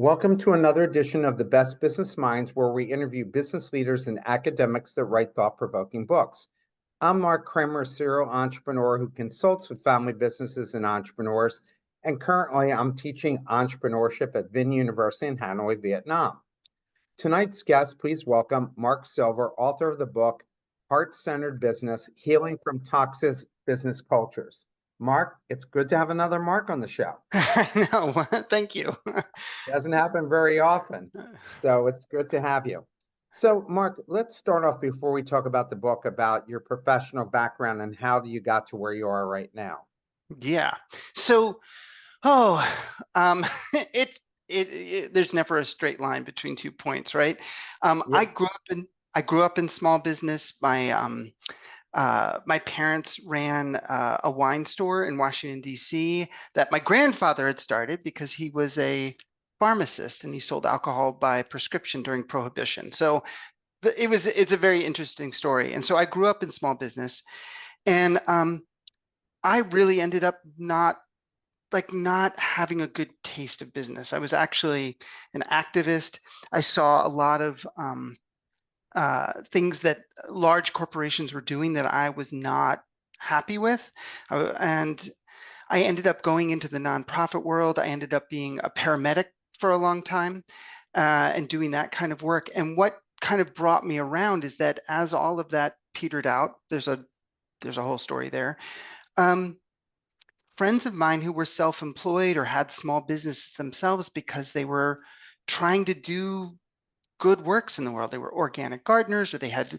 Welcome to another edition of the Best Business Minds, where we interview business leaders and academics that write thought-provoking books. I'm Marc Kramer, a serial entrepreneur who consults with family businesses and entrepreneurs, and currently I'm teaching entrepreneurship at Vinh University in Hanoi, Vietnam. Tonight's guest, please welcome Mark Silver, author of the book, Heart-Centered Business, Healing from Toxic Business Cultures. Mark, it's good to have another Mark on the show. No, thank you. Doesn't happen very often, so it's good to have you. So, Mark, let's start off before we talk about the book about your professional background and how you got to where you are right now. Yeah. So, oh, um, it's there's never a straight line between 2 points, right? Yeah. I grew up in small business. My parents ran a wine store in Washington, D.C. that my grandfather had started because he was a pharmacist and he sold alcohol by prescription during Prohibition. So it's a very interesting story. And so I grew up in small business, and I really ended up not having a good taste of business. I was actually an activist. I saw a lot of things that large corporations were doing that I was not happy with. And I ended up going into the nonprofit world. I ended up being a paramedic for a long time and doing that kind of work. And what kind of brought me around is that as all of that petered out, there's a whole story there. Friends of mine who were self-employed or had small businesses themselves because they were trying to do good works in the world. They were organic gardeners, or they had,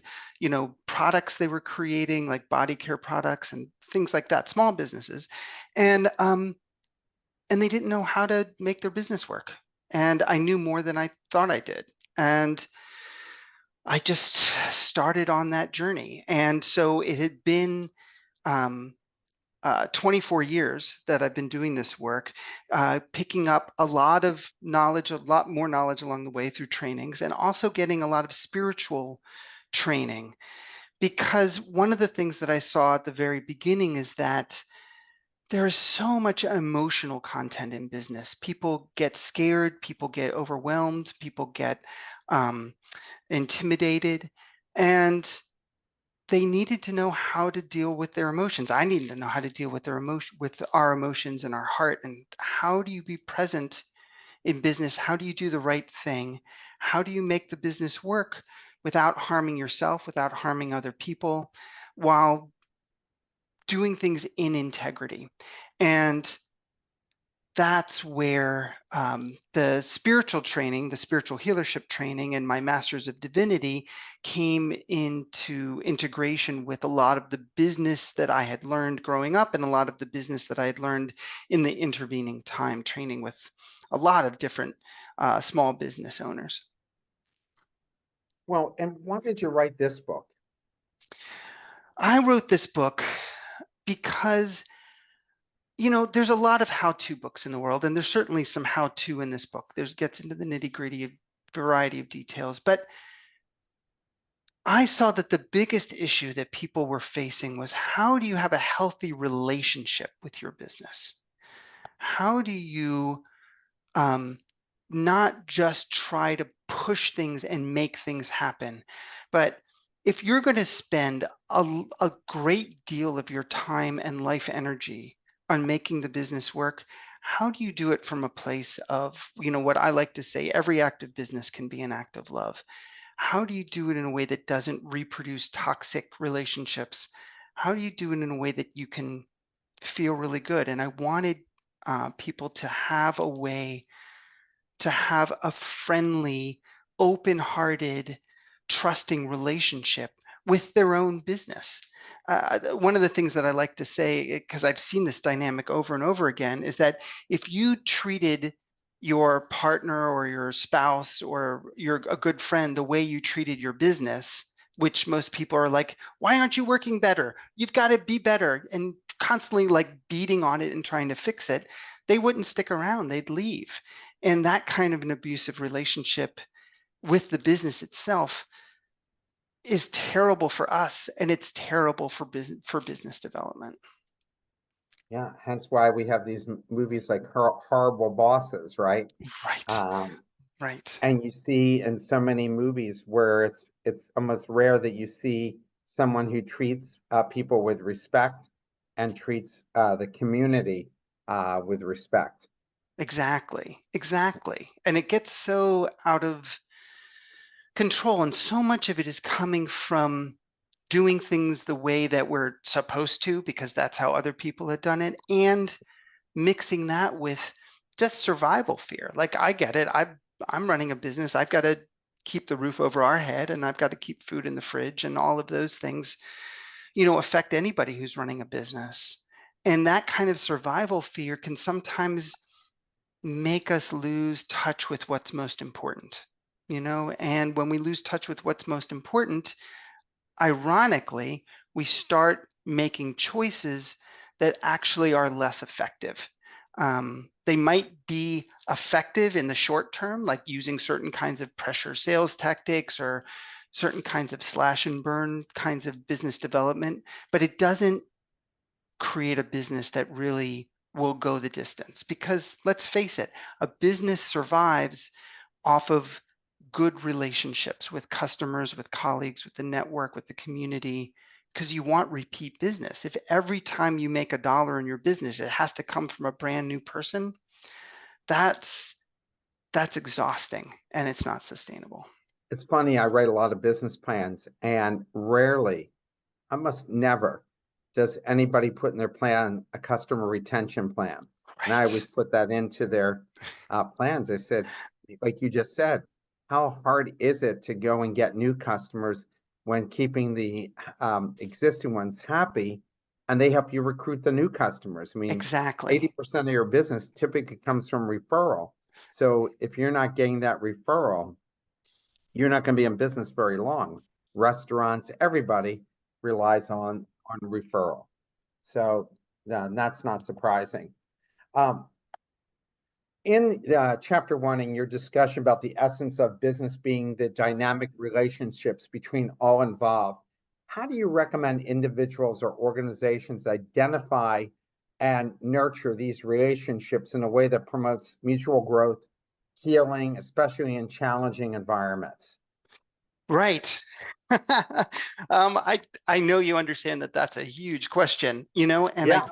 products they were creating, like body care products and things like that, small businesses. And they didn't know how to make their business work. And I knew more than I thought I did. And I just started on that journey. And so it had been 24 years that I've been doing this work, picking up a lot of knowledge, a lot more knowledge along the way through trainings, and also getting a lot of spiritual training. Because one of the things that I saw at the very beginning is that there is so much emotional content in business. People get scared, people get overwhelmed, people get intimidated, and they needed to know how to deal with their emotions. I needed to know how to deal with our emotions and our heart. And how do you be present in business? How do you do the right thing? How do you make the business work without harming yourself, without harming other people, while doing things in integrity? And that's where the spiritual training, the spiritual healership training, and my Master's of Divinity came into integration with a lot of the business that I had learned growing up and a lot of the business that I had learned in the intervening time, training with a lot of different small business owners. Well, and why did you write this book? I wrote this book because there's a lot of how-to books in the world, and there's certainly some how-to in this book. There's gets into the nitty-gritty of variety of details, but I saw that the biggest issue that people were facing was, how do you have a healthy relationship with your business? How do you not just try to push things and make things happen, but if you're going to spend a great deal of your time and life energy on making the business work, how do you do it from a place of, what I like to say, every act of business can be an act of love? How do you do it in a way that doesn't reproduce toxic relationships? How do you do it in a way that you can feel really good? And I wanted people to have a way to have a friendly, open-hearted, trusting relationship with their own business. One of the things that I like to say, because I've seen this dynamic over and over again, is that if you treated your partner or your spouse or a good friend the way you treated your business, which most people are like, why aren't you working better? You've got to be better, and constantly like beating on it and trying to fix it, they wouldn't stick around, they'd leave. And that kind of an abusive relationship with the business itself is terrible for us, and it's terrible for business development. Yeah, hence why we have these movies like Horrible Bosses, right? Right, Um, right. and you see in so many movies where it's almost rare that you see someone who treats people with respect and treats the community with respect. Exactly, exactly. And it gets so out of control, and so much of it is coming from doing things the way that we're supposed to because that's how other people had done it, and mixing that with just survival fear. Like I get it. I'm running a business. I've got to keep the roof over our head and I've got to keep food in the fridge, and all of those things, affect anybody who's running a business. And that kind of survival fear can sometimes make us lose touch with what's most important. And when we lose touch with what's most important, ironically, we start making choices that actually are less effective. They might be effective in the short term, like using certain kinds of pressure sales tactics or certain kinds of slash and burn kinds of business development, but it doesn't create a business that really will go the distance. Because let's face it, a business survives off of good relationships with customers, with colleagues, with the network, with the community, because you want repeat business. If every time you make a dollar in your business, it has to come from a brand new person, that's that's exhausting and it's not sustainable. It's funny, I write a lot of business plans, and rarely, almost never, does anybody put in their plan a customer retention plan. And I always Right. put that into their plans. I said, like you just said, how hard is it to go and get new customers when keeping the existing ones happy, and they help you recruit the new customers? I mean, Exactly. 80% of your business typically comes from referral. So if you're not getting that referral, you're not going to be in business very long. Restaurants, everybody relies on referral. So that's not surprising. Um, in chapter one, in your discussion about the essence of business being the dynamic relationships between all involved, how do you recommend individuals or organizations identify and nurture these relationships in a way that promotes mutual growth, healing, especially in challenging environments? Right. I know you understand that that's a huge question, and Yeah.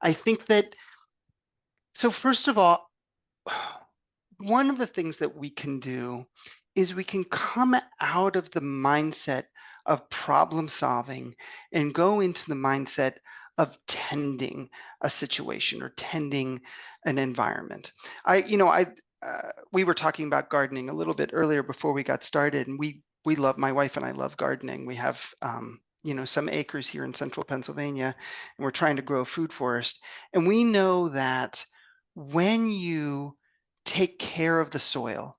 I think that, so first of all, one of the things that we can do is we can come out of the mindset of problem solving and go into the mindset of tending a situation or tending an environment. We were talking about gardening a little bit earlier before we got started, and we love, my wife and I love gardening. We have some acres here in central Pennsylvania, and we're trying to grow a food forest. And we know that when you take care of the soil,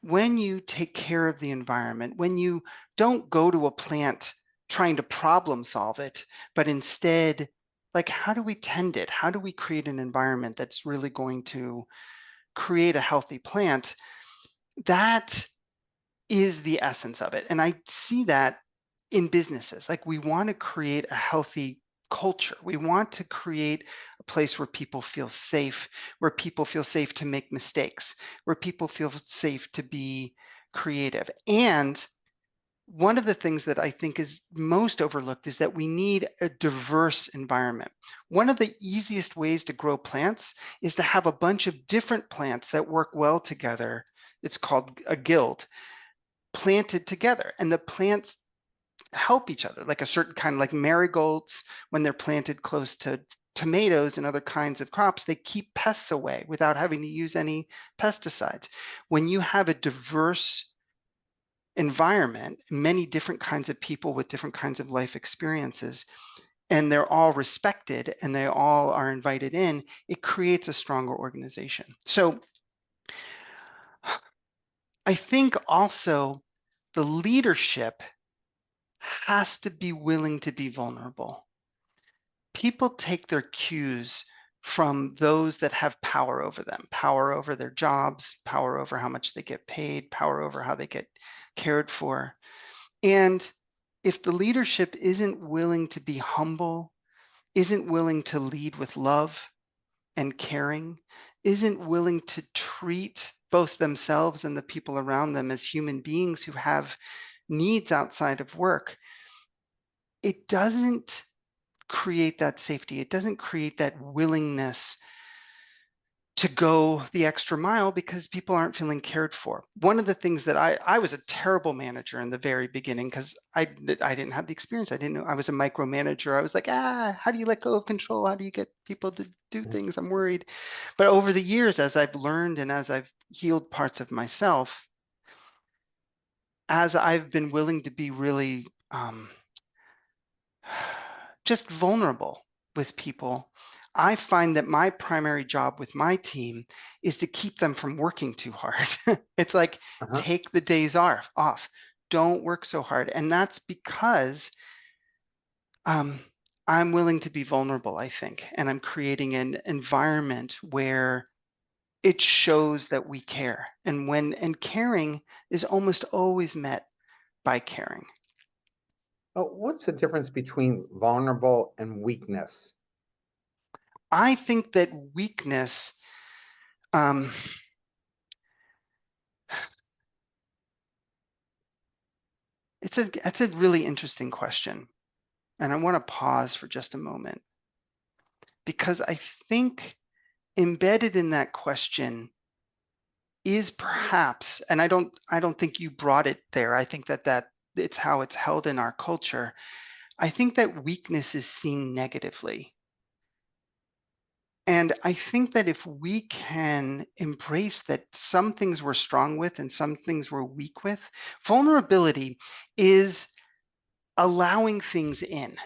when you take care of the environment, when you don't go to a plant trying to problem solve it, but instead, like, how do we tend it? How do we create an environment that's really going to create a healthy plant? That is the essence of it. And I see that in businesses. Like, we want to create a healthy culture. We want to create a place where people feel safe, where people feel safe to make mistakes, where people feel safe to be creative. And one of the things that I think is most overlooked is that we need a diverse environment. One of the easiest ways to grow plants is to have a bunch of different plants that work well together. It's called a guild, planted together. And the plants help each other, like a certain kind, like marigolds, when they're planted close to tomatoes and other kinds of crops, they keep pests away without having to use any pesticides. When you have a diverse environment, many different kinds of people with different kinds of life experiences, and they're all respected and they all are invited in, it creates a stronger organization. So I think also the leadership has to be willing to be vulnerable. People take their cues from those that have power over them, power over their jobs, power over how much they get paid, power over how they get cared for. And if the leadership isn't willing to be humble isn't willing to lead with love and caring, isn't willing to treat both themselves and the people around them as human beings who have needs outside of work, it doesn't create that safety. It doesn't create that willingness to go the extra mile because people aren't feeling cared for. One of the things that I was a terrible manager in the very beginning because I didn't have the experience. I didn't know. I was a micromanager. I was like, how do you let go of control? How do you get people to do things? I'm worried. But over the years, as I've learned and as I've healed parts of myself, as I've been willing to be really just vulnerable with people, I find that my primary job with my team is to keep them from working too hard. It's like, Uh-huh. take the days off. Don't work so hard. And that's because um, I'm willing to be vulnerable, I think, and I'm creating an environment where it shows that we care. And caring is almost always met by caring. Oh, what's the difference between vulnerable and weakness? I think that weakness, um, that's a really interesting question. And I want to pause for just a moment because I think embedded in that question is perhaps, and I don't think you brought it there. I think that it's how it's held in our culture. I think that weakness is seen negatively. And I think that if we can embrace that some things we're strong with and some things we're weak with, vulnerability is allowing things in,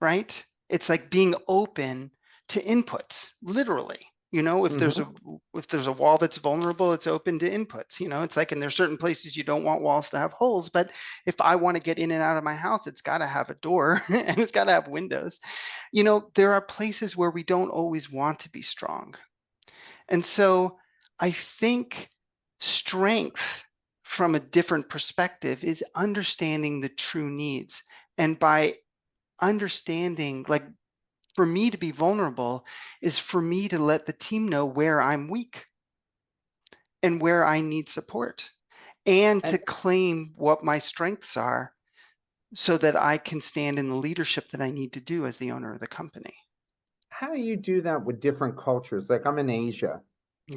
right? It's like being open to inputs, literally. You know, Hmm. if there's a wall that's vulnerable, it's open to inputs. You know, it's like, and there's certain places you don't want walls to have holes, but if I want to get in and out of my house, it's got to have a door and it's got to have windows. You know, there are places where we don't always want to be strong. And so I think strength from a different perspective is understanding the true needs. And by understanding, like for me to be vulnerable is for me to let the team know where I'm weak and where I need support and to And claim what my strengths are so that I can stand in the leadership that I need to do as the owner of the company. how do you do that with different cultures? Like I'm in Asia,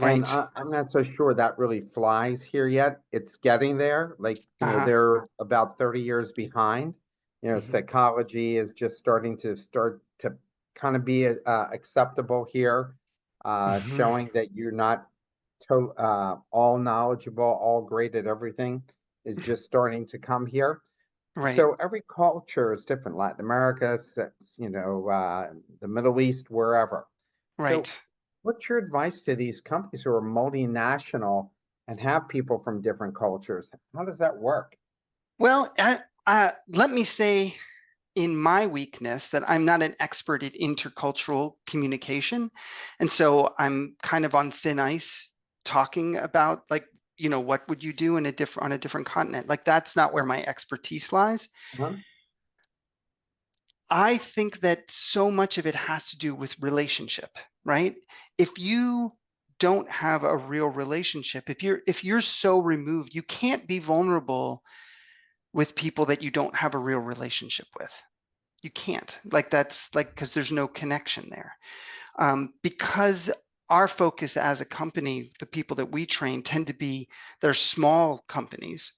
and Right. I'm not so sure that really flies here yet. It's getting there. Like, Uh-huh. they're about 30 years behind. Hmm. Psychology is just start to kind of be acceptable here, Hmm. showing that you're not all knowledgeable, all great at everything is just starting to come here. Right. So every culture is different. Latin America, the Middle East, wherever. Right. So, what's your advice to these companies who are multinational and have people from different cultures? How does that work? Well, let me say in my weakness that I'm not an expert at intercultural communication. And so I'm kind of on thin ice talking about like, what would you do in on a different continent? Like that's not where my expertise lies. Huh? I think that so much of it has to do with relationship, right? If you don't have a real relationship, if you're so removed, you can't be vulnerable with people that you don't have a real relationship with. You can't. Like that's like because there's no connection there. Because our focus as a company, the people that we train tend to be they're small companies.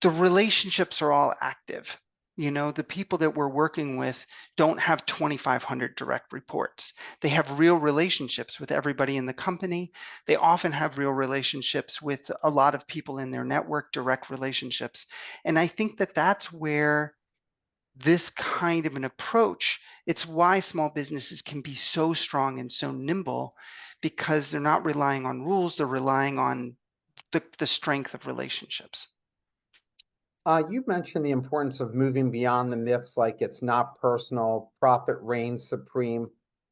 The relationships are all active. The people that we're working with don't have 2,500 direct reports. They have real relationships with everybody in the company. They often have real relationships with a lot of people in their network, direct relationships. And I think that that's where this kind of an approach, it's why small businesses can be so strong and so nimble because they're not relying on rules, they're relying on the strength of relationships. You mentioned the importance of moving beyond the myths like it's not personal, profit reigns supreme.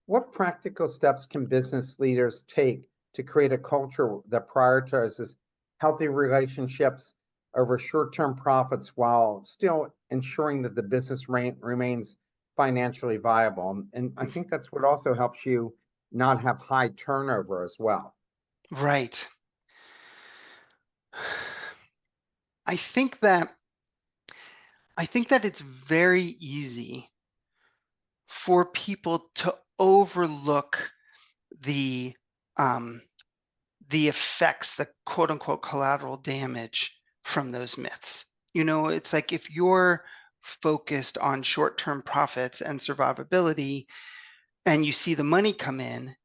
What practical steps can business leaders take to create a culture that prioritizes healthy relationships over short-term profits while still ensuring that the business remains financially viable. And I think that's what also helps you not have high turnover as well. Right. I think that it's very easy for people to overlook the um, the effects, the quote unquote collateral damage from those myths. It's like if you're focused on short-term profits and survivability and you see the money come in,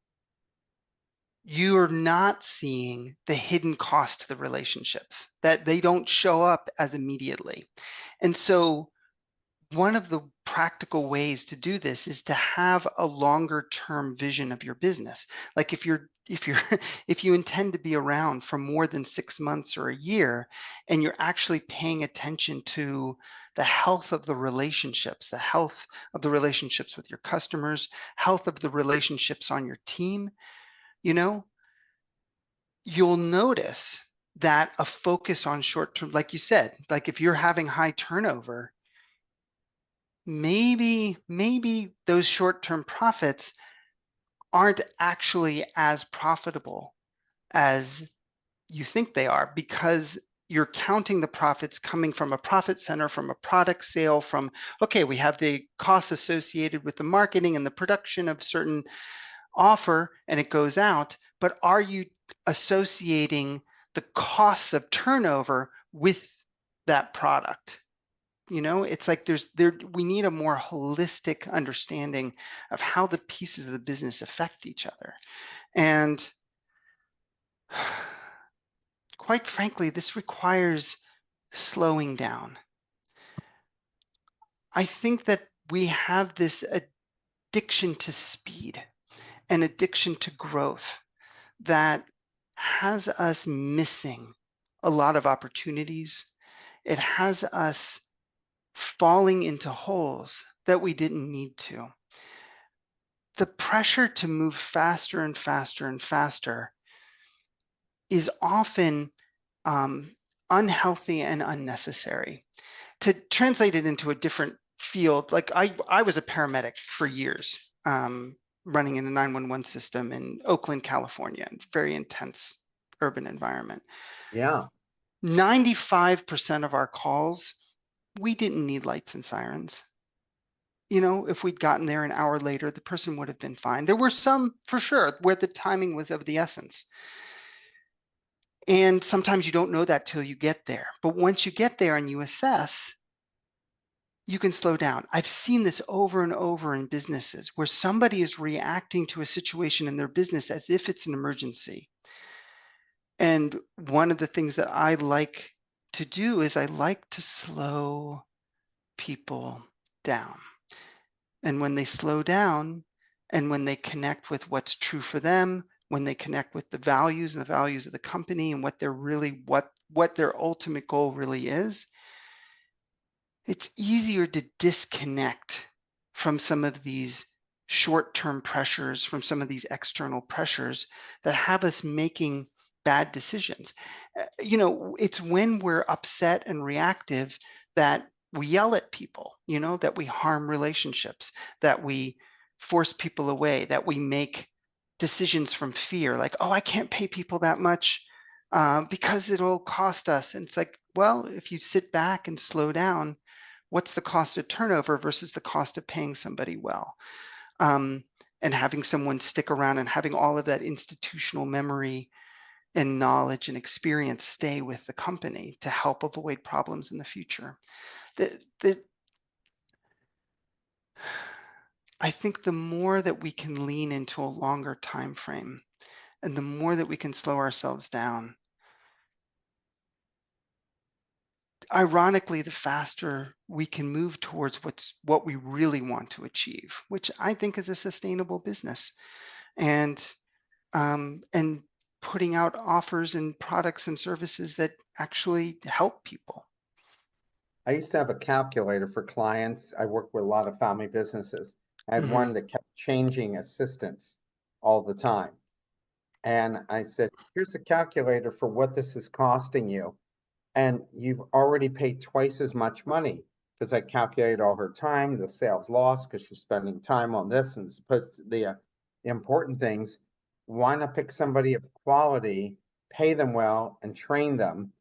you're not seeing the hidden cost to the relationships, that they don't show up as immediately. And so one of the practical ways to do this is to have a longer term vision of your business. Like if you intend to be around for more than 6 months or a year, and you're actually paying attention to the health of the relationships, the health of the relationships with your customers, health of the relationships on your team, you'll notice that a focus on short term, like you said, like if you're having high turnover, maybe those short-term profits aren't actually as profitable as you think they are, because you're counting the profits coming from a profit center, from a product sale, from, okay, we have the costs associated with the marketing and the production of certain offer, and it goes out, but are you associating the costs of turnover with that product? It's like we need a more holistic understanding of how the pieces of the business affect each other. And quite frankly, this requires slowing down. I think that we have this addiction to speed and addiction to growth that has us missing a lot of opportunities. It has us falling into holes that we didn't need to. The pressure to move faster and faster and faster is often unhealthy and unnecessary. To translate it into a different field, like I was a paramedic for years, running in a 911 system in Oakland, California, very intense urban environment. Yeah. 95% of our calls, we didn't need lights and sirens. If we'd gotten there an hour later, the person would have been fine. There were some, for sure, where the timing was of the essence. And sometimes you don't know that till you get there. But once you get there and you assess, you can slow down. I've seen this over and over in businesses where somebody is reacting to a situation in their business as if it's an emergency. And one of the things that I like to do is I like to slow people down. And when they slow down and when they connect with what's true for them, when they connect with the values and the values of the company and what they're really, what their ultimate goal really is, it's easier to disconnect from some of these short-term pressures, from some of these external pressures that have us making bad decisions. It's when we're upset and reactive that we yell at people, that we harm relationships, that we force people away, that we make decisions from fear, like, oh, I can't pay people that much because it'll cost us. And it's like, well, if you sit back and slow down, what's the cost of turnover versus the cost of paying somebody well? And having someone stick around and having all of that institutional memory and knowledge and experience stay with the company to help avoid problems in the future. I think the more that we can lean into a longer time frame and the more that we can slow ourselves down, ironically, the faster we can move towards what we really want to achieve, which I think is a sustainable business, and putting out offers and products and services that actually help people. I used to have a calculator for clients. I work with a lot of family businesses. I had Mm-hmm. one that kept changing assistants all the time. And I said, here's a calculator for what this is costing you. And you've already paid twice as much money. because I calculated all her time, the sales loss, because she's spending time on this and supposed to the important things. Why not pick somebody of quality, pay them well, and train them,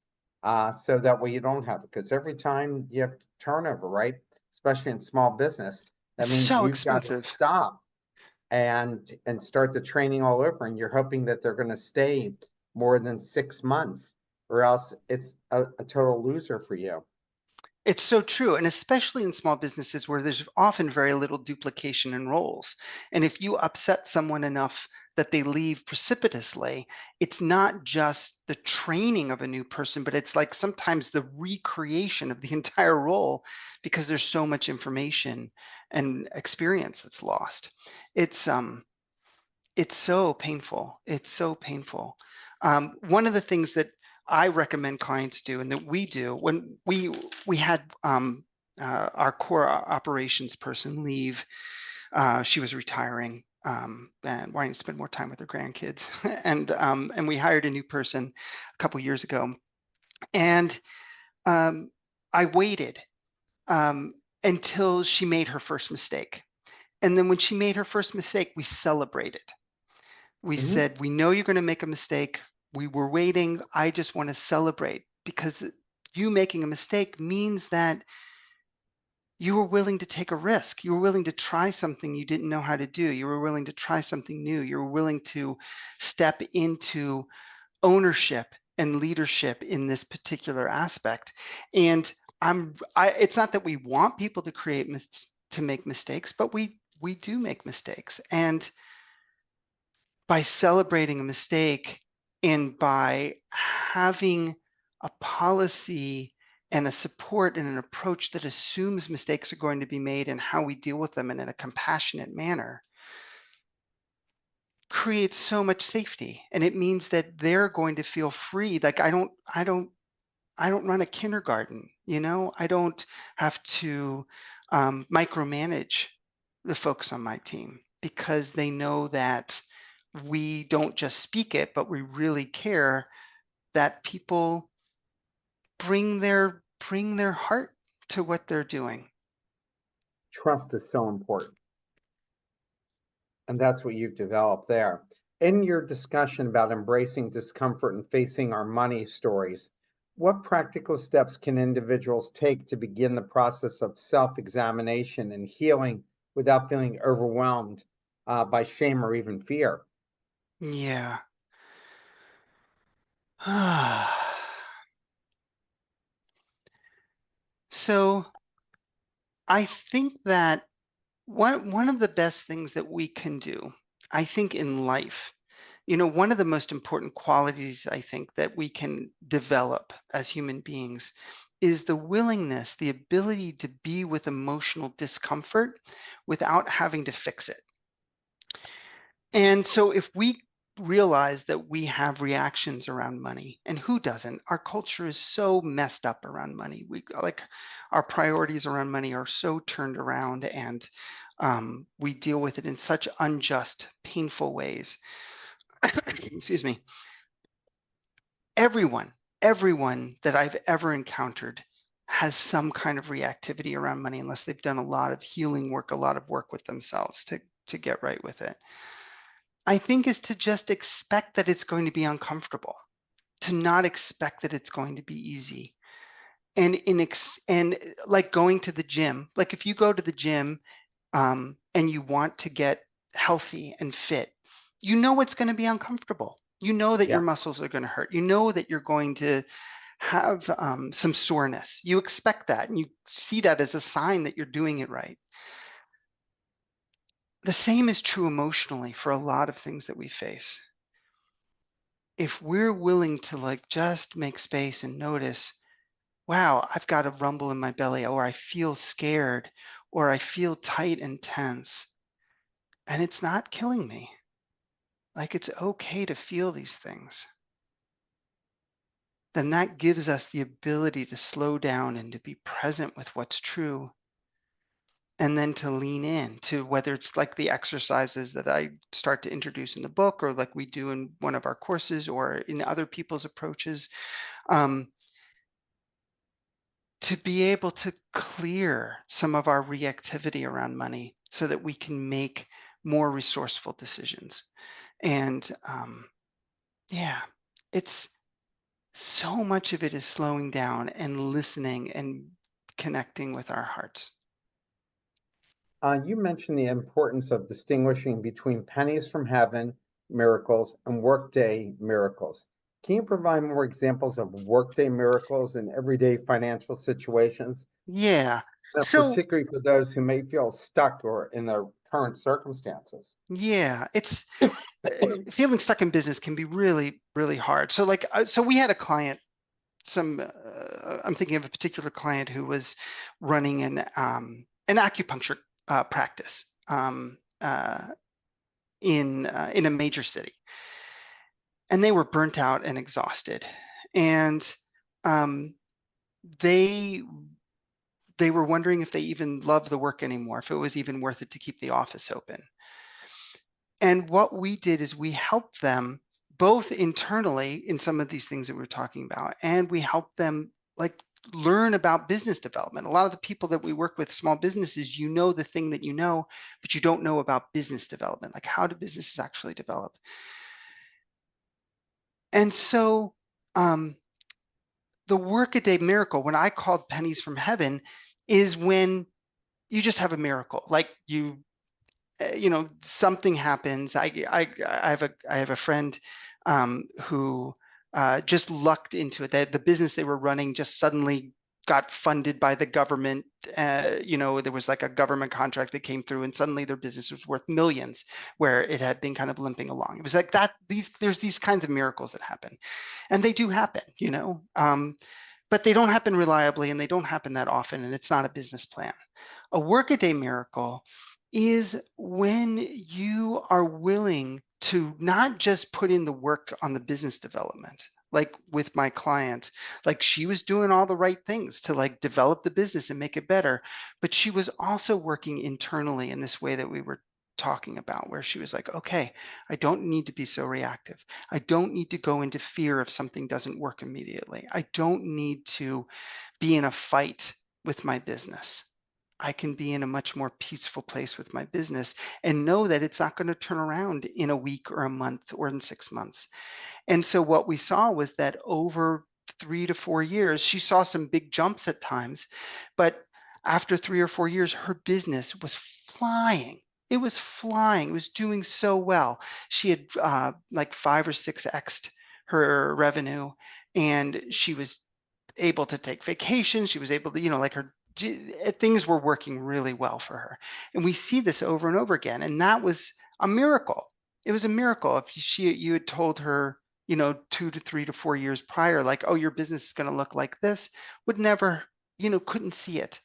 so that way you don't have it? Because every time you have turnover, right? Especially in small business, that It's means so you've got to expensive. stop and start the training all over, and you're hoping that they're going to stay more than 6 months, or else it's a total loser for you. It's so true, and especially in small businesses where there's often very little duplication in roles. And if you upset someone enough that they leave precipitously, it's not just the training of a new person, but it's like sometimes the recreation of the entire role because there's so much information and experience that's lost. It's it's so painful. It's so painful. One of the things that I recommend clients do, and that we do, when we had our core operations person leave, she was retiring and wanting to spend more time with her grandkids, and we hired a new person a couple years ago, and um, I waited um, until she made her first mistake, and then when she made her first mistake, we celebrated. We Mhm. said, "We know you're going to make a mistake. We were waiting. I just want to celebrate because you making a mistake means that you were willing to take a risk. You were willing to try something you didn't know how to do. You were willing to try something new. You were willing to step into ownership and leadership in this particular aspect." And it's not that we want people to to make mistakes, but we do make mistakes. And by celebrating a mistake and by having a policy and a support and an approach that assumes mistakes are going to be made and how we deal with them and in a compassionate manner creates so much safety. And it means that they're going to feel free. Like I don't run a kindergarten, I don't have to micromanage the folks on my team because they know that we don't just speak it, but we really care that people bring their heart to what they're doing. Trust is so important, and that's what you've developed there. In your discussion about embracing discomfort and facing our money stories, what practical steps can individuals take to begin the process of self-examination and healing without feeling overwhelmed by shame or even fear? Yeah. So I think that one of the best things that we can do, I think, in life, one of the most important qualities I think that we can develop as human beings is the willingness, the ability to be with emotional discomfort without having to fix it. And so if we realize that we have reactions around money, and who doesn't? Our culture is so messed up around money. We like our priorities around money are so turned around, and we deal with it in such unjust, painful ways. Excuse me. Everyone, everyone that I've ever encountered has some kind of reactivity around money unless they've done a lot of healing work, a lot of work with themselves to get right with it. I think is to just expect that it's going to be uncomfortable, to not expect that it's going to be easy. And like going to the gym, like if you go to the gym and you want to get healthy and fit, you know it's going to be uncomfortable. You know that your Yeah. muscles are going to hurt. You know that you're going to have some soreness. You expect that, and you see that as a sign that you're doing it right. The same is true emotionally for a lot of things that we face. If we're willing to like just make space and notice, wow, I've got a rumble in my belly, or I feel scared, or I feel tight and tense, and it's not killing me. Like it's okay to feel these things. Then that gives us the ability to slow down and to be present with what's true, and then to lean in to whether it's like the exercises that I start to introduce in the book, or like we do in one of our courses, or in other people's approaches. Um, to be able to clear some of our reactivity around money so that we can make more resourceful decisions. And yeah, it's so much of it is slowing down and listening and connecting with our hearts. You mentioned the importance of distinguishing between pennies from heaven miracles and workday miracles. Can you provide more examples of workday miracles in everyday financial situations, Yeah. So particularly for those who may feel stuck or in their current circumstances? yeah, it's feeling stuck in business can be really, really hard. So like, so we had a client, I'm thinking of a particular client who was running an acupuncture practice in a major city, and they were burnt out and exhausted, and um, they they were wondering if they even loved the work anymore, if it was even worth it to keep the office open. And what we did is we helped them both internally in some of these things that we're talking about, and we helped them like learn about business development. A lot of the people that we work with, small businesses, you know the thing that you know, but you don't know about business development, like how do businesses actually develop. And so the workaday miracle, when I called pennies from heaven, is when you just have a miracle, like something happens. I have a friend who just lucked into it. The business they were running just suddenly got funded by the government. There was like a government contract that came through, and suddenly their business was worth millions, where it had been kind of limping along. It was like that. There's these kinds of miracles that happen, and they do happen. But they don't happen reliably, and they don't happen that often, and it's not a business plan. A workaday miracle is when you are willing to not just put in the work on the business development. Like with my client, like she was doing all the right things to like develop the business and make it better, but she was also working internally in this way that we were talking about, where she was like, okay, I don't need to be so reactive. I don't need to go into fear if something doesn't work immediately. I don't need to be in a fight with my business. I can be in a much more peaceful place with my business and know that it's not going to turn around in a week or a month or in 6 months. And so what we saw was that over 3 to 4 years, she saw some big jumps at times, but after 3 or 4 years, her business was flying. It was flying. It was doing so well. She had like 5 or 6x'd her revenue, and she was able to take vacations. She was able to, like things were working really well for her. And we see this over and over again. And that was a miracle. It was a miracle. If you had told her, 2 to 3 to 4 years prior, like, oh, your business is going to look like this, would never, couldn't see it.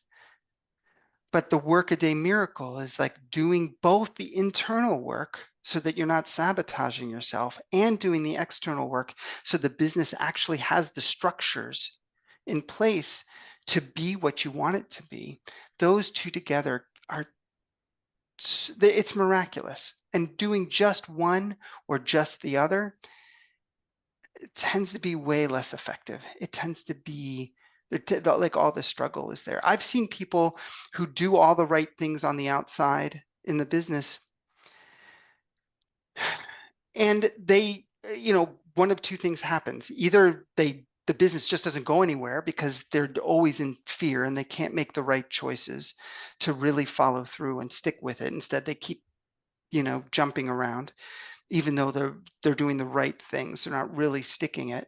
But the workaday miracle is like doing both the internal work so that you're not sabotaging yourself and doing the external work so the business actually has the structures in place to be what you want it to be. Those two together it's miraculous. And doing just one or just the other, it tends to be way less effective. It tends to be like all the struggle is there. I've seen people who do all the right things on the outside in the business, and they, one of two things happens. Either the business just doesn't go anywhere because they're always in fear and they can't make the right choices to really follow through and stick with it. Instead, they keep, jumping around, even though they're doing the right things. They're not really sticking it.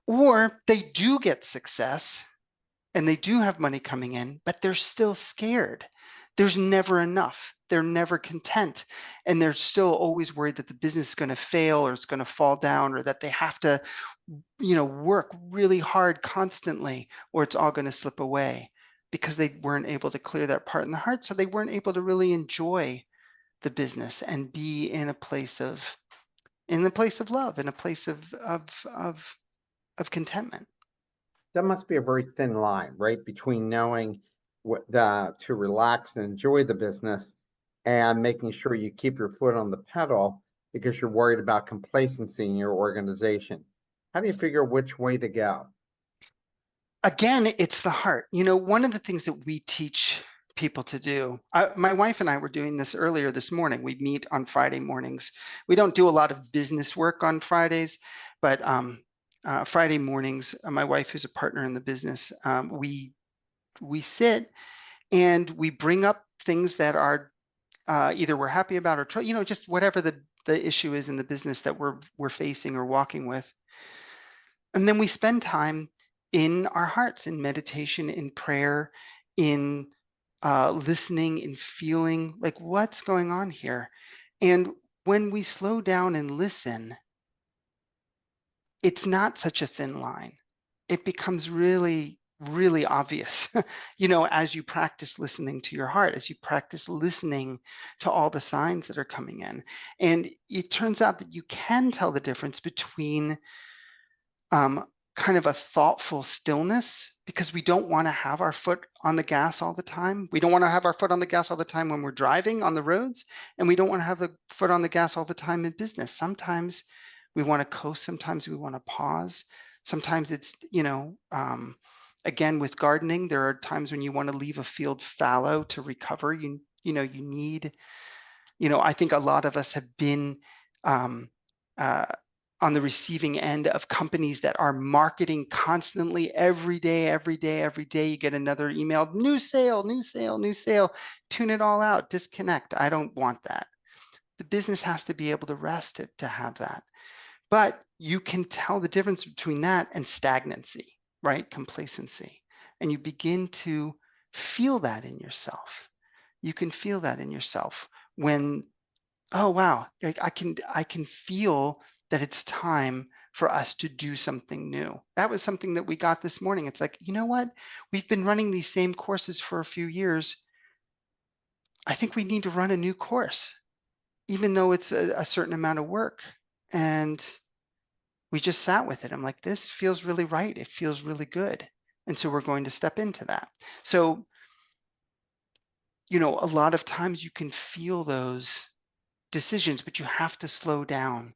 Or they do get success and they do have money coming in, but they're still scared. There's never enough. They're never content. And they're still always worried that the business is going to fail or it's going to fall down or that they have to, work really hard constantly or it's all going to slip away because they weren't able to clear that part in the heart. So they weren't able to really enjoy the business and be in a place of love, in a place of contentment. That must be a very thin line, right? Between knowing to relax and enjoy the business and making sure you keep your foot on the pedal because you're worried about complacency in your organization. How do you figure which way to go? again, it's the heart. One of the things that we teach people to do, my wife and I were doing this earlier this morning. We meet on Friday mornings. We don't do a lot of business work on Fridays, but Friday mornings, my wife, who's a partner in the business, we sit and we bring up things that are either we're happy about or just whatever the issue is in the business that we're facing or walking with. And then we spend time in our hearts, in meditation, in prayer, in listening, in feeling like what's going on here. And when we slow down and listen, it's not such a thin line. It becomes really, really obvious, as you practice listening to your heart, as you practice listening to all the signs that are coming in. And it turns out that you can tell the difference between kind of a thoughtful stillness, because we don't want to have our foot on the gas all the time. We don't want to have our foot on the gas all the time when we're driving on the roads, and we don't want to have the foot on the gas all the time in business. Sometimes we want to coast, sometimes we want to pause. Sometimes it's, again, with gardening, there are times when you want to leave a field fallow to recover. You need, I think a lot of us have been um, on the receiving end of companies that are marketing constantly every day. You get another email, new sale, new sale, new sale. Tune it all out, disconnect. I don't want that. The business has to be able to rest to have that. But you can tell the difference between that and stagnancy, right? Complacency. And you begin to feel that in yourself. You can feel that in yourself when, oh wow, I can feel that it's time for us to do something new. That was something that we got this morning. It's like, you know what? We've been running these same courses for a few years. I think we need to run a new course, even though it's a certain amount of work. And we just sat with it. I'm like, this feels really right. It feels really good. And so we're going to step into that. So, a lot of times you can feel those decisions, but you have to slow down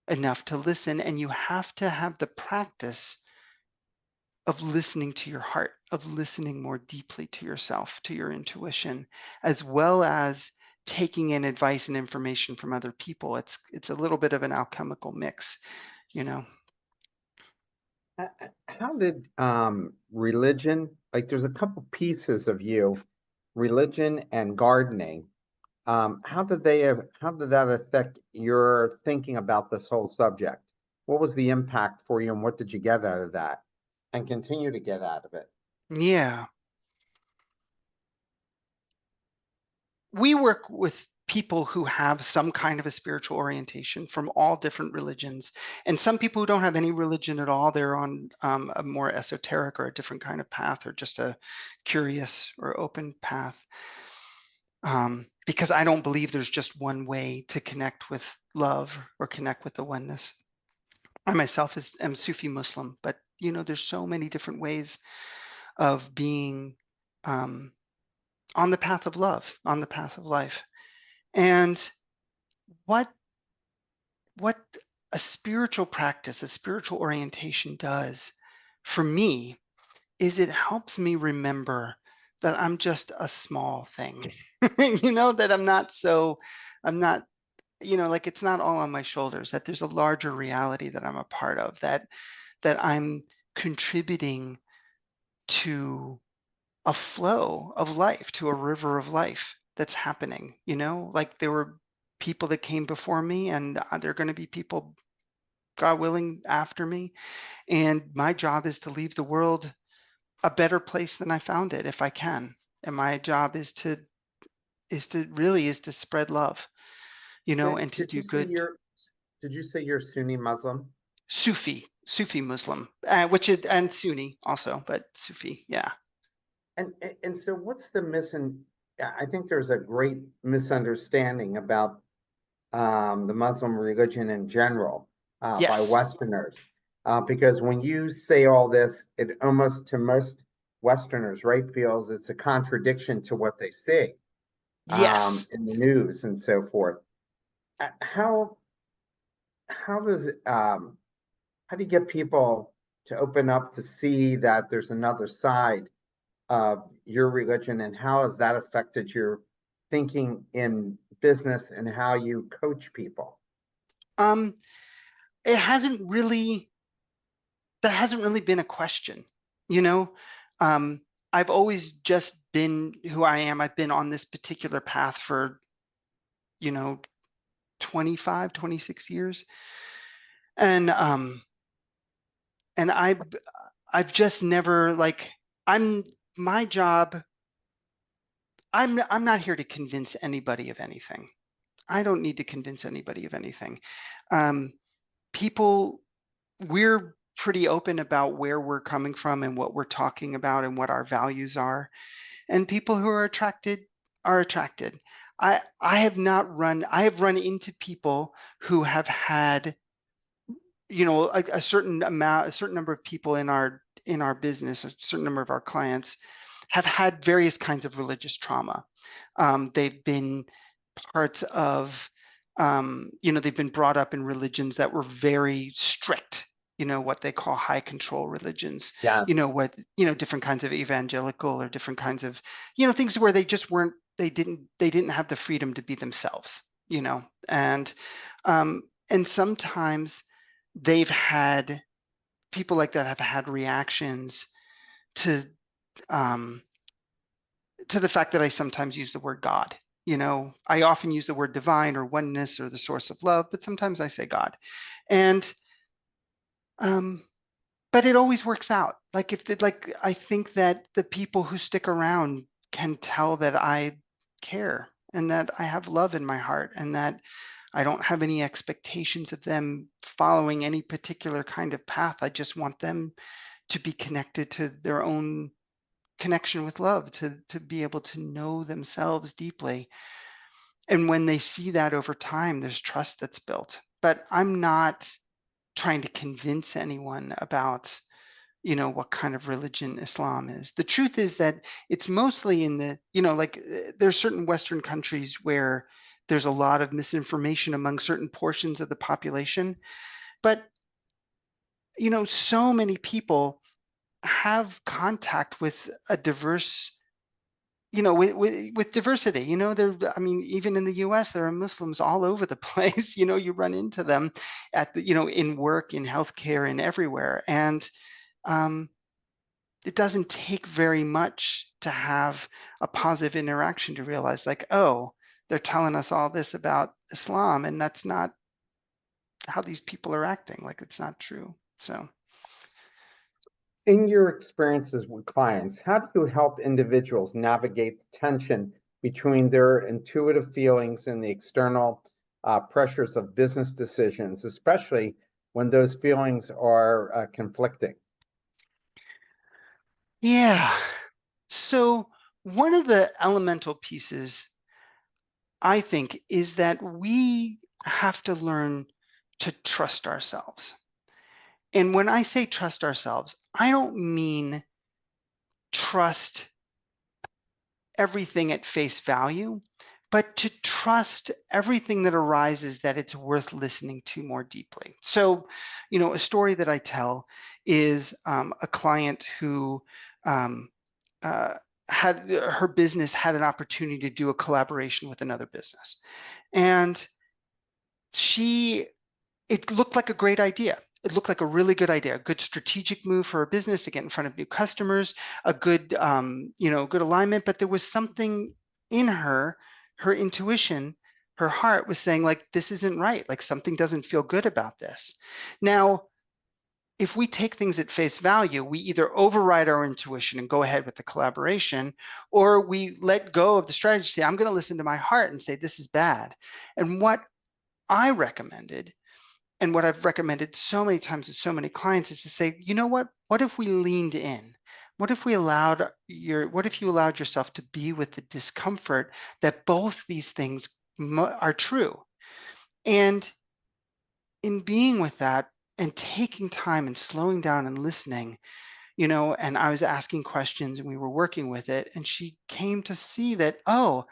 enough to listen, and you have to have the practice of listening to your heart, of listening more deeply to yourself, to your intuition, as well as taking in advice and information from other people. It's a little bit of an alchemical mix, you know. How did religion, like there's a couple pieces of you, religion and gardening. How did that affect your thinking about this whole subject? What was the impact for you and what did you get out of that and continue to get out of it? Yeah. We work with people who have some kind of a spiritual orientation from all different religions, and some people who don't have any religion at all. They're on a more esoteric or a different kind of path, or just a curious or open path. Because I don't believe there's just one way to connect with love or connect with the oneness. I myself am Sufi Muslim, but there's so many different ways of being um, on the path of love, on the path of life. And what what a spiritual practice, a spiritual orientation does for me is it helps me remember that I'm just a small thing. That I'm not, like it's not all on my shoulders, that there's a larger reality that I'm a part of, that I'm contributing to a flow of life, to a river of life that's happening. Like there were people that came before me, and there are going to be people, God willing, after me. And my job is to leave the world a better place than I found it, if I can. And my job is to spread love, and to Did you do say good. you're Sunni Muslim? Sufi Muslim, which is, and Sunni also, but Sufi, yeah. And so what's the I think there's a great misunderstanding about the Muslim religion in general by Yes. Westerners. Because when you say all this, it almost to most Westerners, right, feels it's a contradiction to what they see Yes. in the news and so forth. How how does how do you get people? to open up to see that there's another side of your religion, and how has that affected your thinking in business and how you coach people? Um, it hasn't really, that hasn't really been a question, you know? Um, I've always just been who I am. I've been on this particular path for, you know, 25, 26 years. And and I've just never like I'm my job, I'm not here to convince anybody of anything. I don't need to convince anybody of anything. Um, people, we're pretty open about where we're coming from and what we're talking about and what our values are. And people who are attracted. I have run into people who have had, a certain amount, a certain number of people in our business, a certain number of our clients have had various kinds of religious trauma. They've been parts of, they've been brought up in religions that were very strict, what they call high control religions, Yes. different kinds of evangelical or different kinds of, things where they just weren't, they didn't have the freedom to be themselves, and, and sometimes they've had people like that have had reactions to, um, to the fact that I sometimes use the word God. I often use the word divine or oneness or the source of love, but sometimes I say God. And um, but it always works out. Like I think that the people who stick around can tell that I care and that I have love in my heart and that I don't have any expectations of them following any particular kind of path. I just want them to be connected to their own connection with love, to be able to know themselves deeply. And when they see that over time, there's trust that's built. But I'm not trying to convince anyone about, what kind of religion Islam is. The truth is that it's mostly in the, there's certain Western countries where there's a lot of misinformation among certain portions of the population. But, so many people have contact with a diverse, with diversity. There, I mean, even in the US, there are Muslims all over the place. You run into them at the, in work, in healthcare, and everywhere. And um, it doesn't take very much to have a positive interaction to realize, like, oh, they're telling us all this about Islam, and that's not how these people are acting. Like, it's not true. So. In your experiences with clients, how do you help individuals navigate the tension between their intuitive feelings and the external pressures of business decisions, especially when those feelings are conflicting? Yeah. So one of the elemental pieces, I think, is that we have to learn to trust ourselves. And when I say trust ourselves, I don't mean trust everything at face value, but to trust everything that arises that it's worth listening to more deeply. So, a story that I tell is a client who um, uh, had her business had an opportunity to do a collaboration with another business, and she it looked like a great idea. It looked like a really good idea, a good strategic move for a business to get in front of new customers, a good, good alignment. But there was something in her intuition, her heart was saying, like, this isn't right. Like, something doesn't feel good about this. Now, if we take things at face value, we either override our intuition and go ahead with the collaboration, or we let go of the strategy, say, I'm going to listen to my heart and say, this is bad. And what I recommended, and what I've recommended so many times to so many clients, is to say, you know what? What if we leaned in? What if what if you allowed yourself to be with the discomfort that both these things are true? And in being with that and taking time and slowing down and listening, and I was asking questions and we were working with it, and she came to see that, oh,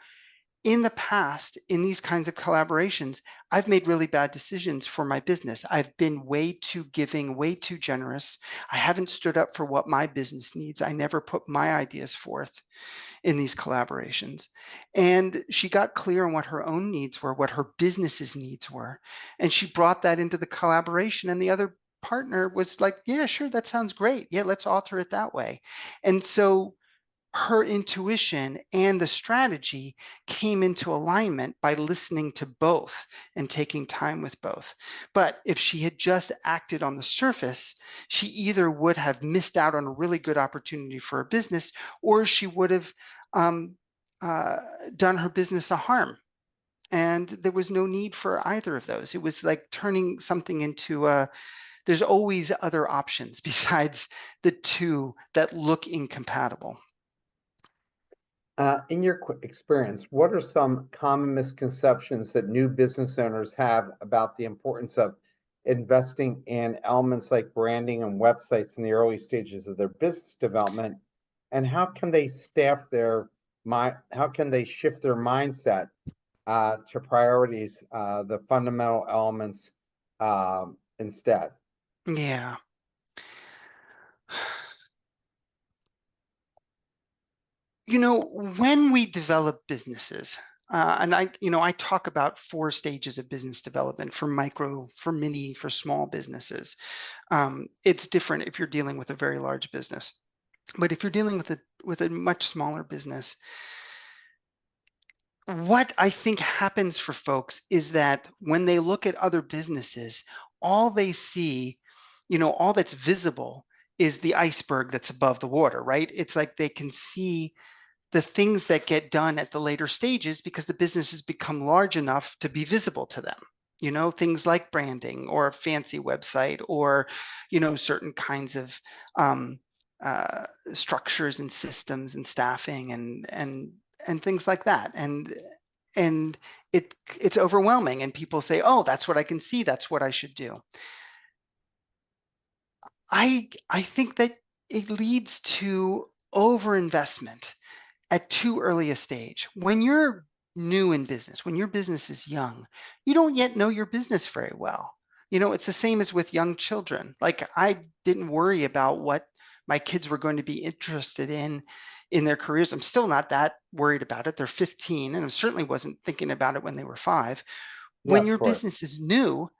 in the past, in these kinds of collaborations, I've made really bad decisions for my business. I've been way too giving, way too generous. I haven't stood up for what my business needs. I never put my ideas forth in these collaborations. And she got clear on what her own needs were, what her business's needs were. And she brought that into the collaboration. And the other partner was like, yeah, sure, that sounds great. Yeah, let's alter it that way. And so her intuition and the strategy came into alignment by listening to both and taking time with both. But if she had just acted on the surface, she either would have missed out on a really good opportunity for her business, or she would have um, uh, done her business a harm. And there was no need for either of those. It was like turning something into a, there's always other options besides the two that look incompatible. In your experience, what are some common misconceptions that new business owners have about the importance of investing in elements like branding and websites in the early stages of their business development? And how can they how can they shift their mindset to priorities, the fundamental elements instead? Yeah. You know, when we develop businesses, and I talk about 4 stages of business development for micro, for mini, for small businesses. It's different if you're dealing with a very large business, but if you're dealing with a much smaller business, what I think happens for folks is that when they look at other businesses, all they see, all that's visible is the iceberg that's above the water, right? It's like they can see the things that get done at the later stages because the business has become large enough to be visible to them. Things like branding or a fancy website or, certain kinds of um, structures and systems and staffing and things like that. And it's overwhelming. And people say, "Oh, that's what I can see. That's what I should do." I think that it leads to overinvestment at too early a stage. When you're new in business, when your business is young, you don't yet know your business very well. It's the same as with young children. Like I didn't worry about what my kids were going to be interested in their careers. I'm still not that worried about it. They're 15, and I certainly wasn't thinking about it when they were 5. Yeah, When of your course. business is new,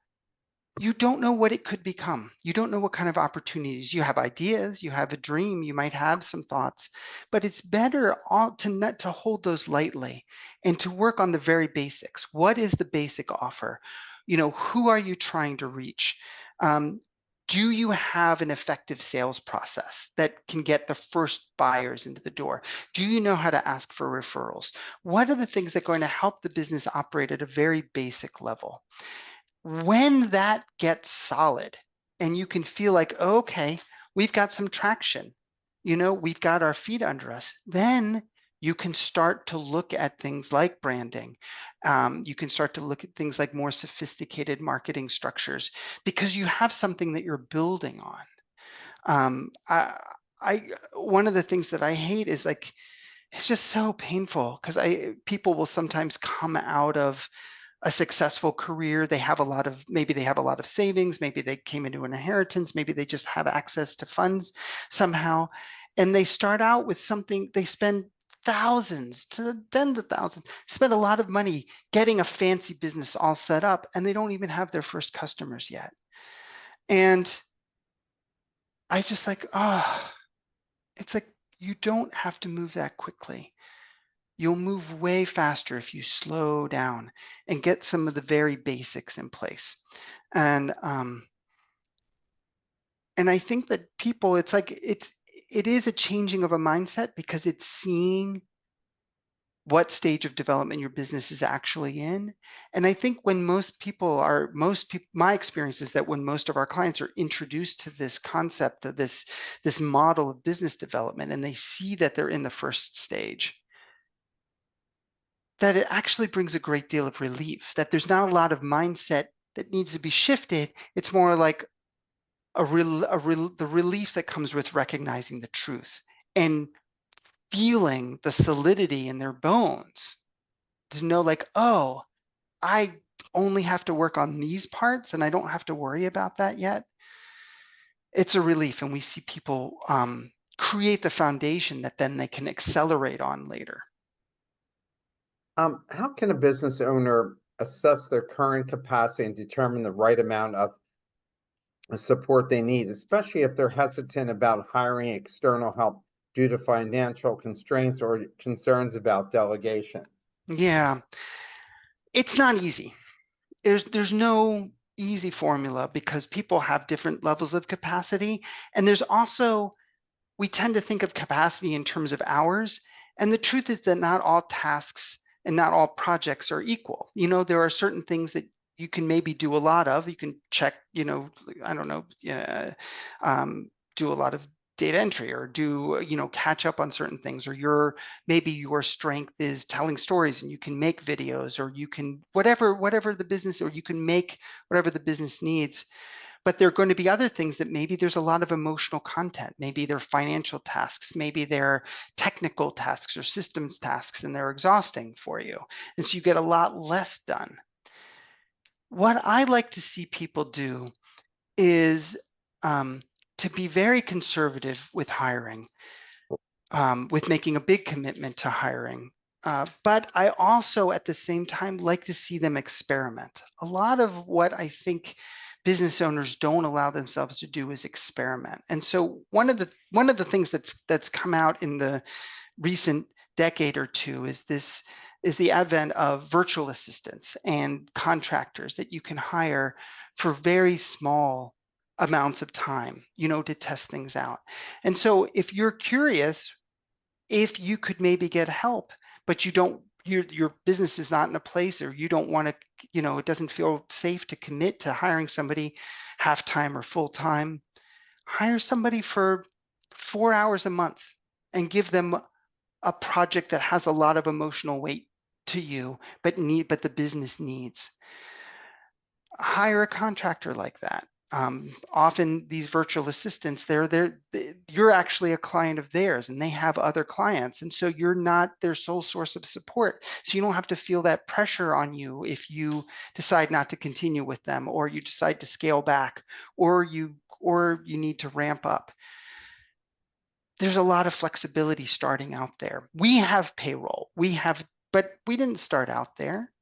you don't know what it could become. You don't know what kind of opportunities. You have ideas, you have a dream, you might have some thoughts, but it's better all to not to hold those lightly and to work on the very basics. What is the basic offer? Who are you trying to reach? Um, do you have an effective sales process that can get the first buyers into the door? Do you know how to ask for referrals? What are the things that are going to help the business operate at a very basic level? When that gets solid and you can feel like, okay, we've got some traction, we've got our feet under us, then you can start to look at things like branding. You can start to look at things like more sophisticated marketing structures because you have something that you're building on. One of the things that I hate is like, it's just so painful because people will sometimes come out of a successful career. Maybe they have a lot of savings, maybe they came into an inheritance, maybe they just have access to funds somehow. And they start out with something, they spend thousands to tens of thousands, spend a lot of money getting a fancy business all set up, and they don't even have their first customers yet. And I just like, it's like you don't have to move that quickly. You'll move way faster if you slow down and get some of the very basics in place. And and I think that people, it is a changing of a mindset because it's seeing what stage of development your business is actually in. And I think when my experience is that when most of our clients are introduced to this concept of this model of business development and they see that they're in the first stage, that it actually brings a great deal of relief, that there's not a lot of mindset that needs to be shifted. It's more like the relief that comes with recognizing the truth and feeling the solidity in their bones to know like, oh, I only have to work on these parts and I don't have to worry about that yet. It's a relief, and we see people create the foundation that then they can accelerate on later. How can a business owner assess their current capacity and determine the right amount of support they need, especially if they're hesitant about hiring external help due to financial constraints or concerns about delegation? Yeah, it's not easy. There's no easy formula because people have different levels of capacity, and there's also, we tend to think of capacity in terms of hours, and the truth is that not all tasks and not all projects are equal. There are certain things that you can maybe do a lot of. You can check, I don't know, do a lot of data entry, or do, catch up on certain things, or maybe your strength is telling stories and you can make videos, or you can whatever the business, or you can make whatever the business needs. But there are going to be other things that maybe there's a lot of emotional content. Maybe they're financial tasks, maybe they're technical tasks or systems tasks, and they're exhausting for you. And so you get a lot less done. What I like to see people do is to be very conservative with hiring, with making a big commitment to hiring. But I also, at the same time, like to see them experiment. A lot of what I think business owners don't allow themselves to do is experiment. And so one of the things that's come out in the recent decade or two is the advent of virtual assistants and contractors that you can hire for very small amounts of time, to test things out. And so if you're curious, if you could maybe get help, but your business is not in a place, or you don't want to, it doesn't feel safe to commit to hiring somebody half-time or full-time, hire somebody for 4 hours a month and give them a project that has a lot of emotional weight to you, but the business needs. Hire a contractor like that. Often these virtual assistants, you're actually a client of theirs, and they have other clients, and so you're not their sole source of support. So you don't have to feel that pressure on you if you decide not to continue with them, or you decide to scale back, or you need to ramp up. There's a lot of flexibility starting out there. We have payroll, but we didn't start out there.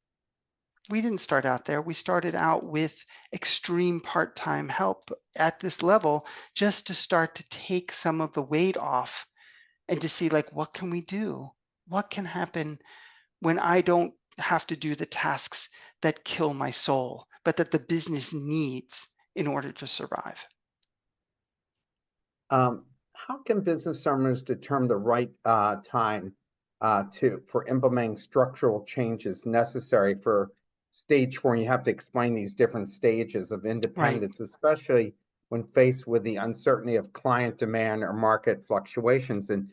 We started out with extreme part-time help at this level, just to start to take some of the weight off and to see, like, what can we do? What can happen when I don't have to do the tasks that kill my soul, but that the business needs in order to survive? How can business owners determine the right time for implementing structural changes necessary for stage 4? And you have to explain these different stages of Right. independence, especially when faced with the uncertainty of client demand or market fluctuations. And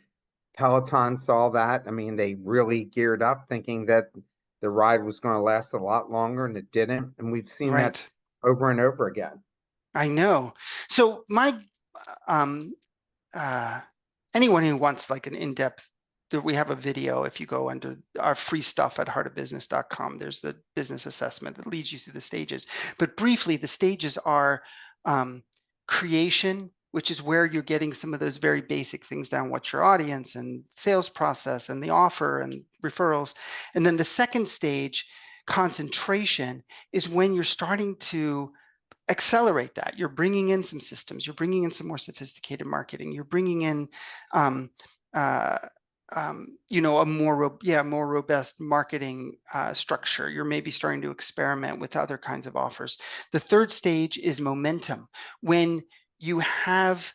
Peloton saw that. I mean, they really geared up thinking that the ride was going to last a lot longer, and it didn't. And we've seen that Right. over and over again. I know. So um, uh, anyone who wants like an in-depth, we have a video. If you go under our free stuff at heartofbusiness.com, there's the business assessment that leads you through the stages. But briefly, the stages are creation, which is where you're getting some of those very basic things down: what's your audience and sales process and the offer and referrals. And then the second stage, concentration, is when you're starting to accelerate that. You're bringing in some systems, you're bringing in some more sophisticated marketing, you're bringing in um, uh, a more robust marketing structure. You're maybe starting to experiment with other kinds of offers. The third stage is momentum, when you have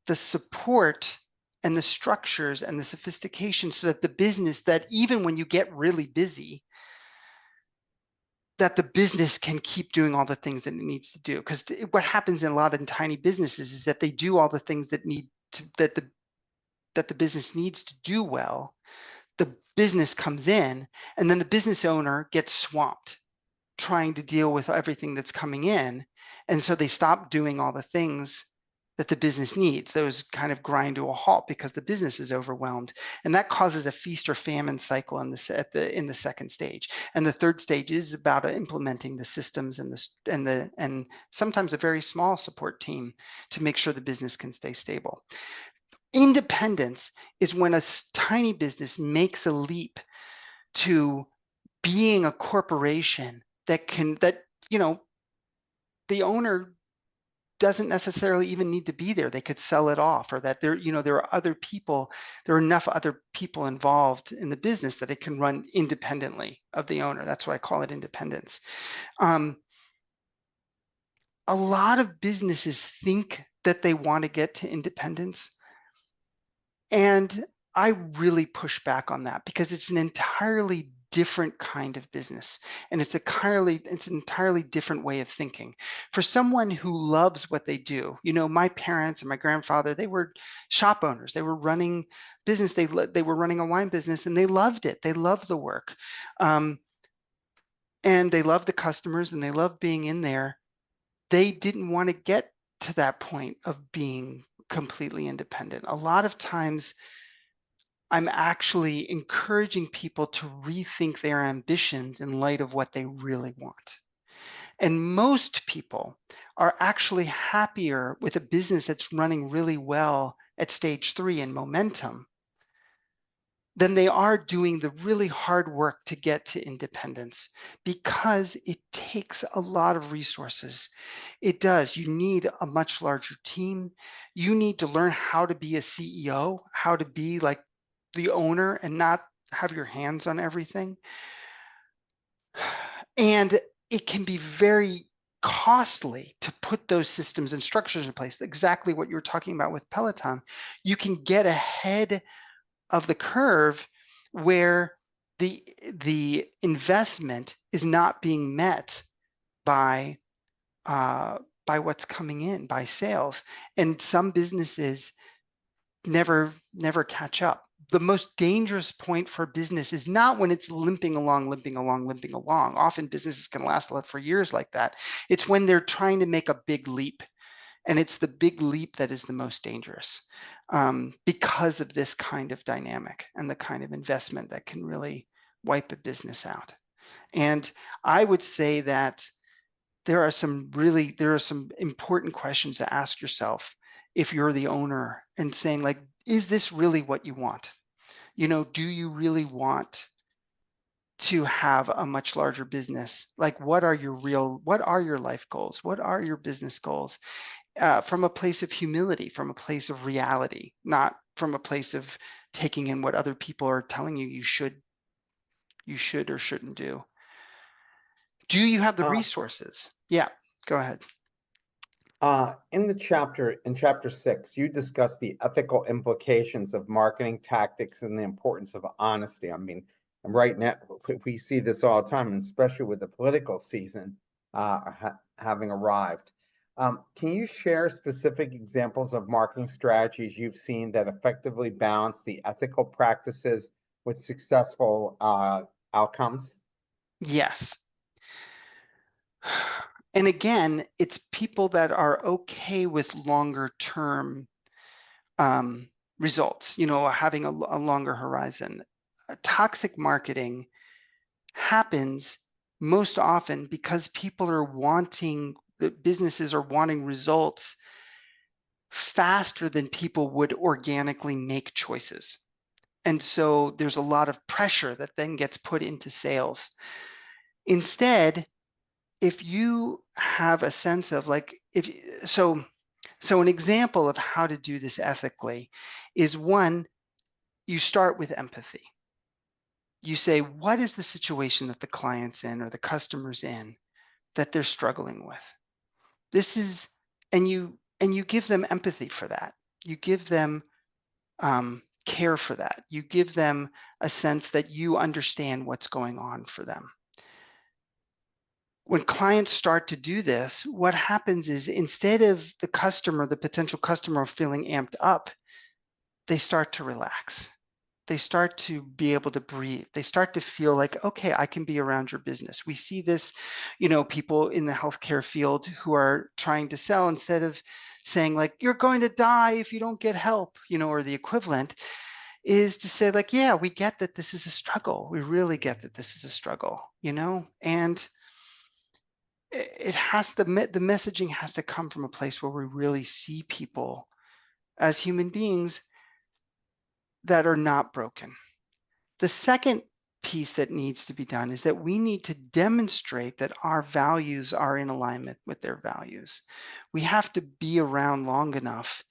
the support and the structures and the sophistication, so that the business, that even when you get really busy, that the business can keep doing all the things that it needs to do. Because what happens in a lot of tiny businesses is that they do all the things that the business needs to do well. The business comes in, and then the business owner gets swamped trying to deal with everything that's coming in, and so they stop doing all the things that the business needs. Those kind of grind to a halt because the business is overwhelmed, and that causes a feast or famine cycle in the second stage. And the third stage is about implementing the systems and sometimes a very small support team to make sure the business can stay stable. Independence is when a tiny business makes a leap to being a corporation that the owner doesn't necessarily even need to be there. They could sell it off, or that there are enough other people involved in the business that it can run independently of the owner. That's why I call it independence. A lot of businesses think that they want to get to independence, and I really push back on that because it's an entirely different kind of business, and it's an entirely different way of thinking. For someone who loves what they do, my parents and my grandfather, they were shop owners. They were running business. They were running a wine business, and they loved it. They loved the work, and they loved the customers, and they loved being in there. They didn't want to get to that point of being completely independent. A lot of times I'm actually encouraging people to rethink their ambitions in light of what they really want. And most people are actually happier with a business that's running really well at stage 3 in momentum than they are doing the really hard work to get to independence, because it takes a lot of resources. It does. You need a much larger team. You need to learn how to be a CEO, how to be like the owner and not have your hands on everything. And it can be very costly to put those systems and structures in place. Exactly what you were talking about with Peloton. You can get ahead of the curve where the investment is not being met by what's coming in, by sales, and some businesses never catch up. The most dangerous point for business is not when it's limping along. Often businesses can last for years like that. It's when they're trying to make a big leap, and it's the big leap that is the most dangerous, because of this kind of dynamic and the kind of investment that can really wipe a business out. And I would say that there are some important questions to ask yourself if you're the owner, and saying, like, is this really what you want? Do you really want to have a much larger business? Like, what are your life goals? What are your business goals? From a place of humility, from a place of reality, not from a place of taking in what other people are telling you you should or shouldn't do. Do you have the resources? Yeah, go ahead. In chapter 6, you discuss the ethical implications of marketing tactics and the importance of honesty. I mean, and right now we see this all the time, and especially with the political season having arrived. Can you share specific examples of marketing strategies you've seen that effectively balance the ethical practices with successful outcomes? Yes. And again, it's people that are okay with longer term results, having a longer horizon. Toxic marketing happens most often because businesses are wanting results faster than people would organically make choices. And so there's a lot of pressure that then gets put into sales. Instead, if you have a sense of so an example of how to do this ethically is, one, you start with empathy. You say, what is the situation that the client's in or the customer's in that they're struggling with? And you give them empathy for that. You give them care for that. You give them a sense that you understand what's going on for them. When clients start to do this, what happens is, instead of the potential customer, feeling amped up, they start to relax. They start to be able to breathe. They start to feel like, okay, I can be around your business. We see this, people in the healthcare field who are trying to sell, instead of saying like, you're going to die if you don't get help, or the equivalent, is to say like, yeah, we get that this is a struggle. We really get that this is a struggle, and it has the messaging has to come from a place where we really see people as human beings that are not broken. The second piece that needs to be done is that we need to demonstrate that our values are in alignment with their values. We have to be around long enough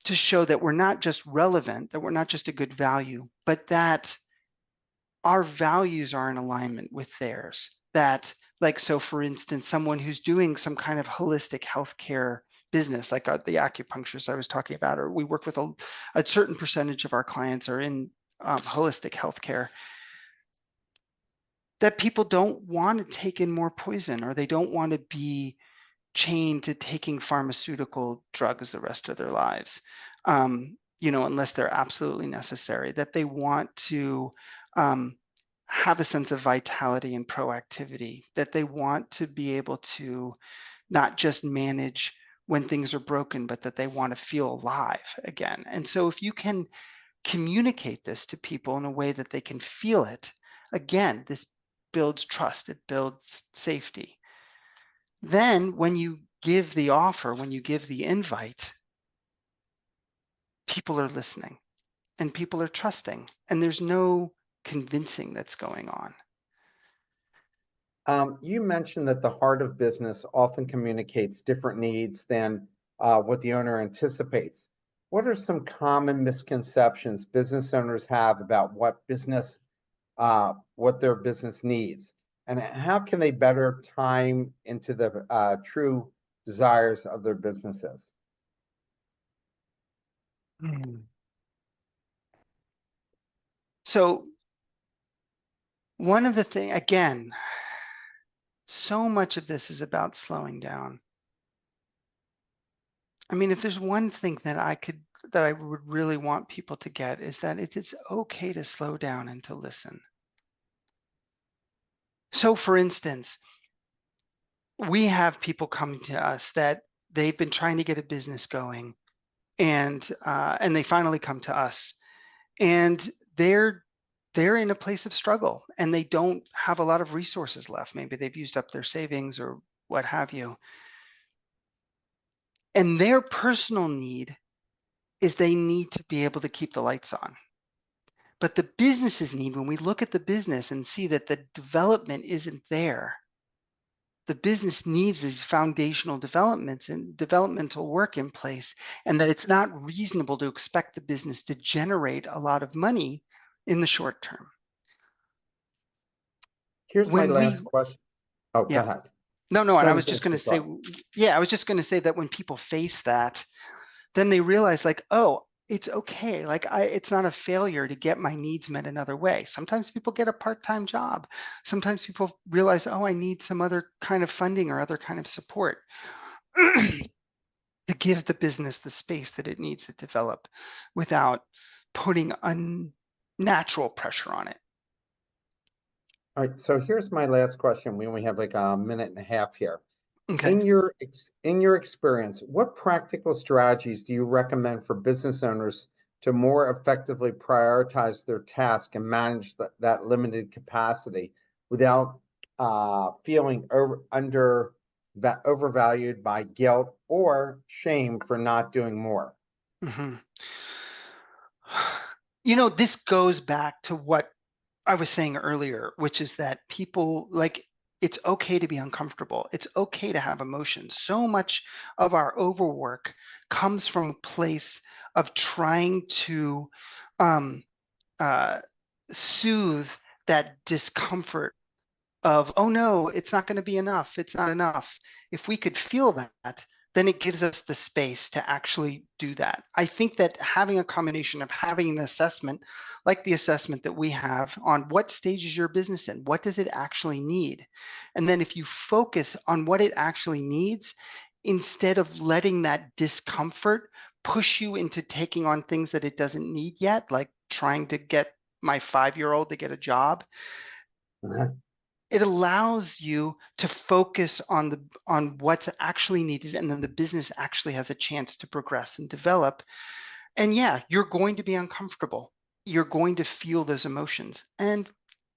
to show that we're not just relevant, that we're not just a good value, but that our values are in alignment with theirs. That, like, so for instance, someone who's doing some kind of holistic healthcare business, like the acupuncturist I was talking about, or we work with a certain percentage of our clients are in holistic healthcare, that people don't want to take in more poison, or they don't want to be chained to taking pharmaceutical drugs the rest of their lives, unless they're absolutely necessary, that they want to have a sense of vitality and proactivity, that they want to be able to not just manage when things are broken, but that they want to feel alive again. And so if you can communicate this to people in a way that they can feel it, again, this builds trust, it builds safety. Then when you give the offer, when you give the invite, people are listening and people are trusting, and there's no convincing that's going on. You mentioned that the heart of business often communicates different needs than what the owner anticipates. What are some common misconceptions business owners have about what their business needs, and how can they better time into the true desires of their businesses? So one of the things, again, so much of this is about slowing down. I mean, if there's one thing that I would really want people to get, is that it is okay to slow down and to listen. So for instance, we have people coming to us that they've been trying to get a business going, and they finally come to us, and they're in a place of struggle, and they don't have a lot of resources left. Maybe they've used up their savings or what have you. And their personal need is they need to be able to keep the lights on. But the business's need, when we look at the business and see that the development isn't there, the business needs these foundational developments and developmental work in place, and that it's not reasonable to expect the business to generate a lot of money in the short term. Here's my When last we, question. Oh, go yeah, ahead. no, and Go I ahead was and just finish going your to say, thought. yeah, I was just going to say that when people face that, then they realize like, oh, it's okay. Like it's not a failure to get my needs met another way. Sometimes people get a part-time job. Sometimes people realize, oh, I need some other kind of funding or other kind of support to give the business the space that it needs to develop without putting unnatural pressure on it. All right, so here's my last question. We only have like a minute and a half here. Okay. In your experience, what practical strategies do you recommend for business owners to more effectively prioritize their task and manage that limited capacity without feeling overvalued by guilt or shame for not doing more? Mm-hmm. This goes back to what I was saying earlier, which is that people, like, it's okay to be uncomfortable. It's okay to have emotions. So much of our overwork comes from a place of trying to um, uh, soothe that discomfort of, oh no, it's not going to be enough. It's not enough. If we could feel that, then it gives us the space to actually do that. I think that having a combination of having an assessment, like the assessment that we have on what stage is your business in, what does it actually need? And then if you focus on what it actually needs, instead of letting that discomfort push you into taking on things that it doesn't need yet, like trying to get my 5-year-old to get a job, it allows you to focus on what's actually needed, and then the business actually has a chance to progress and develop. And yeah, you're going to be uncomfortable. You're going to feel those emotions, and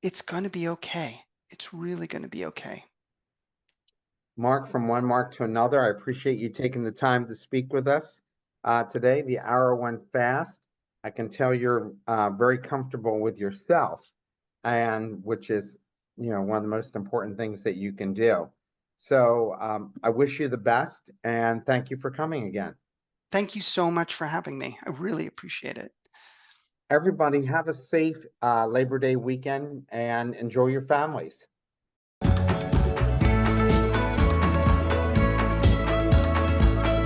it's going to be okay. It's really going to be okay. Mark, from one Mark to another, I appreciate you taking the time to speak with us today. The hour went fast. I can tell you're very comfortable with yourself, and which is, one of the most important things that you can do. So I wish you the best, and thank you for coming again. Thank you so much for having me. I really appreciate it. Everybody, have a safe Labor Day weekend and enjoy your families.